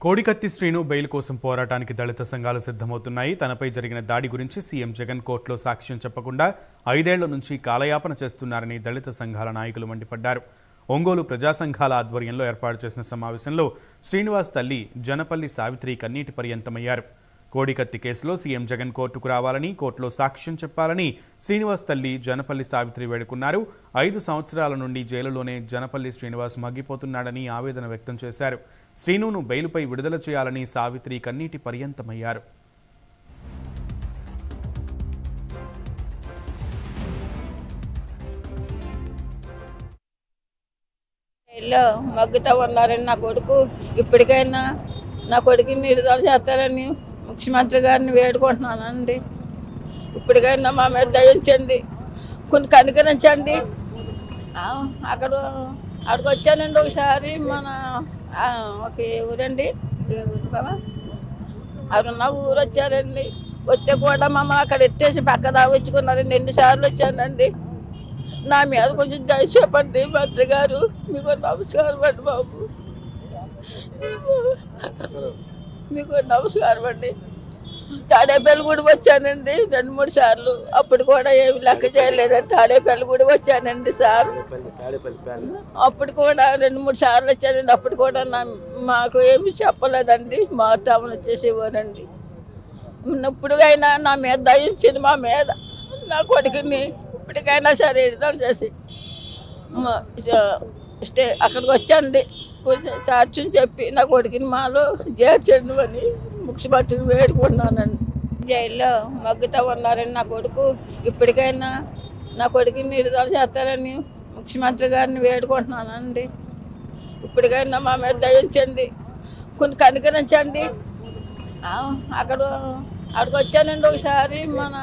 కోడికత్తి Srinu bail కోసం పోరాటానికి దళిత సంఘాలు సిద్ధమవుతున్నాయి. తనపై జరిగిన దాడి గురించి సీఎం జగన్ కోర్టులో సాక్ష్యం చెప్పకుండా 5 ఏళ్ల నుంచి కాలయాపన చేస్తున్నారని దళిత సంఘాల నాయకులు మండిపడ్డారు. ఒంగోలు ప్రజా సంఘాల ఆధ్వర్యంలో ఏర్పాటు చేసిన సమావేశంలో శ్రీనివాస్ తల్లి జనపల్లి సావిత్రి కన్నీటి పర్యంతమయ్యారు. కోడికత్తి కేసులో సీఎం జగన్ కోర్టుకు రావాలని, కోర్టులో సాక్ష్యం చెప్పాలని శ్రీనివాస్ తల్లి జనపల్లి సావిత్రి వేడుకున్నారు. 5 సంవత్సరాల నుండి జైలులోనే జనపల్లి శ్రీనివాస్ మగ్గిపోతున్నాడని ఆవేదన వ్యక్తం చేశారు. శ్రీనును బెయిలుపై విడుదల చేయాలని సావిత్రి కన్నీటి పర్యంతమయ్యారు. మగ్గుతా ఉన్నారని నా కొడుకు ఇప్పటికైనా నా కొడుకుని విడుదల చేస్తారని ముఖ్యమంత్రి గారిని వేడుకుంటున్నానండి. ఇప్పటికైనా మా మీద దయించండి, కొంచెం కనుకరించండి. అక్కడికి వచ్చానండి ఒకసారి. మన ఒక ఊరండి, అరున్న ఊరు వచ్చారండి. వస్తే కూడా మమ్మల్ని అక్కడ ఎత్తేసి పక్క దావచ్చుకున్నారండి. 2 సార్లు వచ్చానండి. నా మీద కొంచెం దయ చెప్పండి మంత్రి గారు, మీకు నమస్కారం అండి బాబు, మీకు నమస్కారం అండి. తాడేపల్లి కూడా వచ్చానండి 2-3 సార్లు. అప్పుడు కూడా ఏమి లెక్క చేయలేదండి. తాడేపల్లి కూడా వచ్చానండి సార్. అప్పుడు కూడా 2-3 సార్లు వచ్చానండి. అప్పుడు కూడా మాకు ఏమి చెప్పలేదండి. మారుతామని వచ్చేసేవారండి. ఇప్పుడుకైనా నా మీద దయించింది, మా మీద నా కొడుకుని ఇప్పటికైనా సరే విడుదల చేసి అక్కడికి వచ్చండి. కొంచెం సాక్ష్యం చెప్పి నా కొడుకుని మాలో చేర్చండి అని ముఖ్యమంత్రిని వేడుకుంటున్నానండి. జైల్లో మగ్గుతా ఉన్నారని నా కొడుకు ఇప్పటికైనా నా కొడుకుని విడుదల చేస్తారని ముఖ్యమంత్రి గారిని వేడుకుంటున్నానండి. ఇప్పటికైనా మా మీద దయించండి, కొంచెం కనుకరించండి. అక్కడికి వచ్చానండి ఒకసారి. మన